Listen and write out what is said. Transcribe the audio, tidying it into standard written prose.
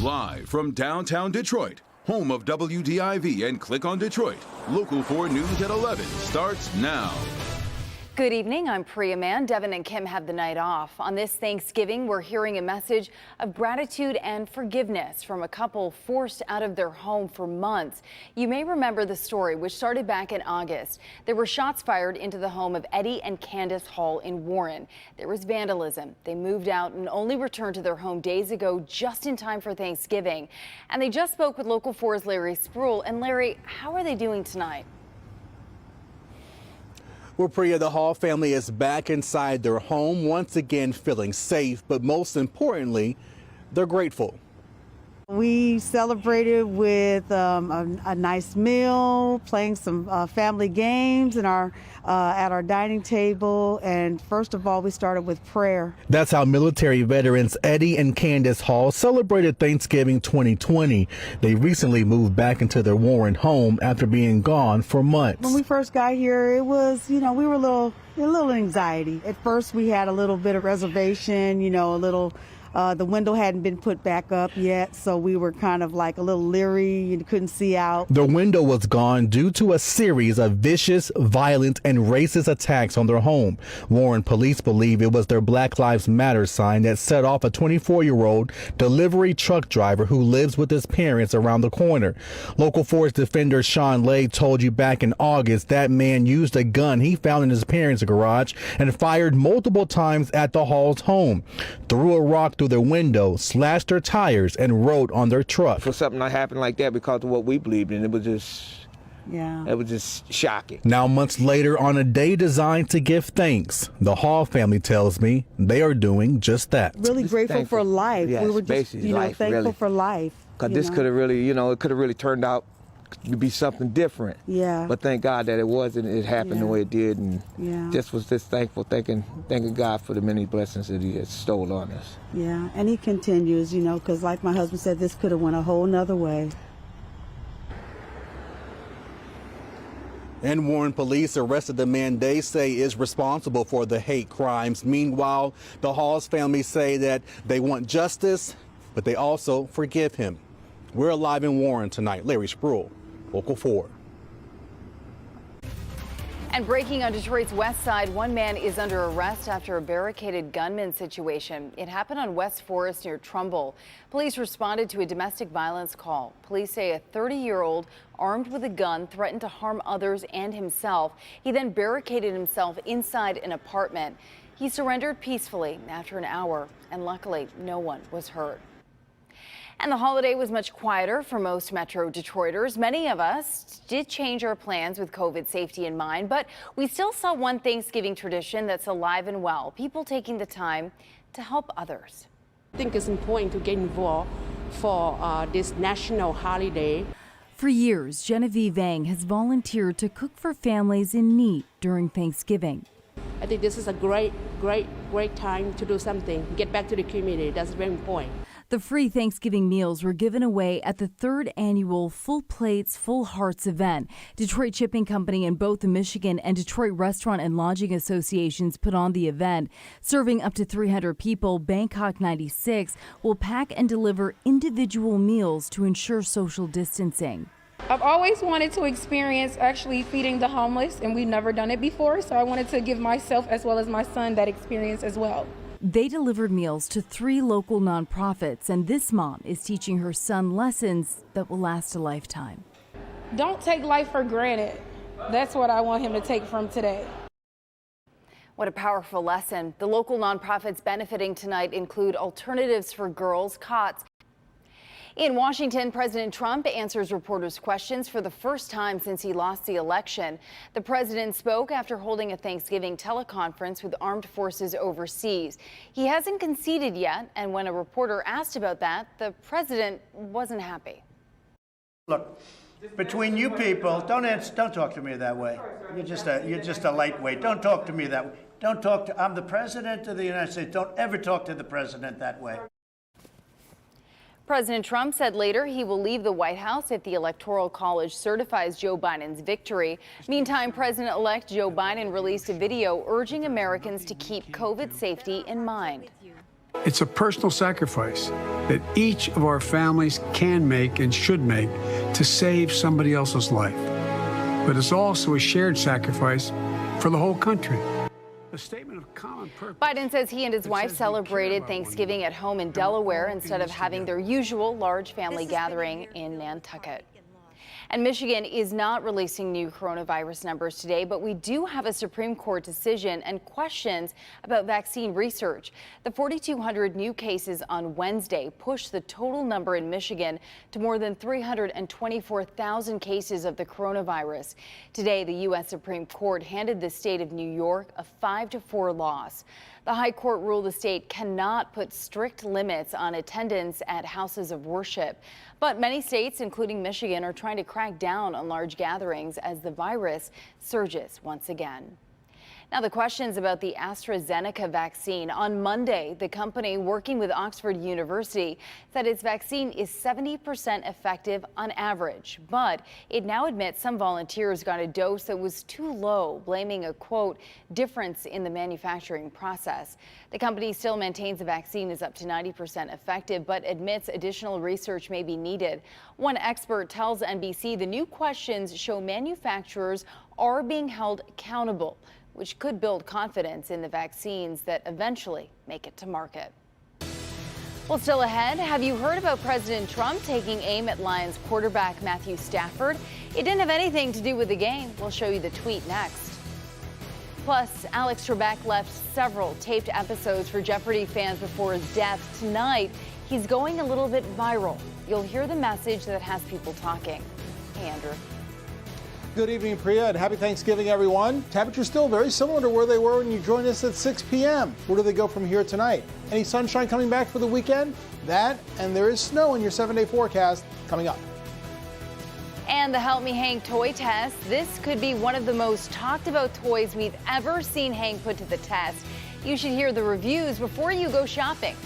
Live from downtown Detroit, home of WDIV and Click on Detroit, Local 4 News at 11 starts now. Good evening, I'm Priya Mann. Devin and Kim have the night off. On this Thanksgiving, we're hearing a message of gratitude and forgiveness from a couple forced out of their home for months. You may remember the story, which started back in August. There were shots fired into the home of Eddie and Candace Hall in Warren. There was vandalism. They moved out and only returned to their home days ago, just in time for Thanksgiving. And they just spoke with Local 4's Larry Spruill. And Larry, how are they doing tonight? Well, Priya, the Hall family is back inside their home, once again feeling safe, but most importantly, they're grateful. We celebrated with a nice meal, playing some family games at our dining table, and first of all, we started with prayer. That's how military veterans Eddie and Candace Hall celebrated Thanksgiving 2020. They recently moved back into their Warren home after being gone for months. When we first got here, it was, we were a little anxiety. At first, we had a little bit of reservation, the window hadn't been put back up yet, so we were kind of like a little leery and couldn't see out. The window was gone due to a series of vicious, violent, and racist attacks on their home. Warren police believe it was their Black Lives Matter sign that set off a 24-year-old delivery truck driver who lives with his parents around the corner. Local 4's defender Sean Lay told you back in August that man used a gun he found in his parents' garage and fired multiple times at the Hall's home, threw a rock through their window, slashed their tires, and rode on their truck. For something to happen like that because of what we believed in, it was just shocking. Now, months later, on a day designed to give thanks, the Hall family tells me they are doing just that. Really grateful for life. Yes, we were just, thankful really. For life. Because this could have really, it could have really turned out to be something different. Yeah. But thank God that it wasn't. It happened the way it did, and just was just thankful, thanking God for the many blessings that He has stole on us. Yeah, and He continues, because like my husband said, this could have went a whole nother way. And Warren police arrested the man they say is responsible for the hate crimes. Meanwhile, the Hall's family say that they want justice, but they also forgive him. We're live in Warren tonight. Larry Spruill, Local 4. And breaking on Detroit's west side, one man is under arrest after a barricaded gunman situation. It happened on West Forest near Trumbull. Police responded to a domestic violence call. Police say a 30-year-old armed with a gun threatened to harm others and himself. He then barricaded himself inside an apartment. He surrendered peacefully after an hour, and luckily no one was hurt. And the holiday was much quieter for most Metro Detroiters. Many of us did change our plans with COVID safety in mind, but we still saw one Thanksgiving tradition that's alive and well, people taking the time to help others. I think it's important to get involved for this national holiday. For years, Genevieve Vang has volunteered to cook for families in need during Thanksgiving. I think this is a great time to do something, get back to the community. That's very important. The free Thanksgiving meals were given away at the 3rd annual Full Plates, Full Hearts event. Detroit Shipping Company and both the Michigan and Detroit Restaurant and Lodging Associations put on the event. Serving up to 300 people, Bangkok 96 will pack and deliver individual meals to ensure social distancing. I've always wanted to experience actually feeding the homeless, and we've never done it before, so I wanted to give myself as well as my son that experience as well. They delivered meals to 3 local nonprofits, and this mom is teaching her son lessons that will last a lifetime. Don't take life for granted. That's what I want him to take from today. What a powerful lesson. The local nonprofits benefiting tonight include Alternatives for Girls, COTS. In Washington, President Trump answers reporters' questions for the first time since he lost the election. The president spoke after holding a Thanksgiving teleconference with armed forces overseas. He hasn't conceded yet, and when a reporter asked about that, the president wasn't happy. Look, between you people, don't talk to me that way. You're just a lightweight. Don't talk to me that way. I'm the president of the United States. Don't ever talk to the president that way. President Trump said later he will leave the White House if the Electoral College certifies Joe Biden's victory. Meantime, President-elect Joe Biden released a video urging Americans to keep COVID safety in mind. It's a personal sacrifice that each of our families can make and should make to save somebody else's life. But it's also a shared sacrifice for the whole country. A statement of common purpose. Biden says he and his wife celebrated Thanksgiving at home in Delaware instead of having their usual large family gathering in Nantucket. And Michigan is not releasing new coronavirus numbers today, but we do have a Supreme Court decision and questions about vaccine research. The 4,200 new cases on Wednesday pushed the total number in Michigan to more than 324,000 cases of the coronavirus. Today, the U.S. Supreme Court handed the state of New York a 5-4 loss. The High Court ruled the state cannot put strict limits on attendance at houses of worship. But many states, including Michigan, are trying to crack down on large gatherings as the virus surges once again. Now, the questions about the AstraZeneca vaccine. On Monday, the company working with Oxford University said its vaccine is 70% effective on average, but it now admits some volunteers got a dose that was too low, blaming a, quote, difference in the manufacturing process. The company still maintains the vaccine is up to 90% effective, but admits additional research may be needed. One expert tells NBC the new questions show manufacturers are being held accountable, which could build confidence in the vaccines that eventually make it to market. Well, still ahead, have you heard about President Trump taking aim at Lions quarterback Matthew Stafford? It didn't have anything to do with the game. We'll show you the tweet next. Plus, Alex Trebek left several taped episodes for Jeopardy fans before his death. Tonight, he's going a little bit viral. You'll hear the message that has people talking. Hey, Andrew. Good evening, Priya, and happy Thanksgiving, everyone. Temperatures still very similar to where they were when you joined us at 6 p.m. Where do they go from here tonight? Any sunshine coming back for the weekend? That, and there is snow in your 7-day forecast coming up. And the Help Me Hang toy test. This could be one of the most talked about toys we've ever seen Hang put to the test. You should hear the reviews before you go shopping.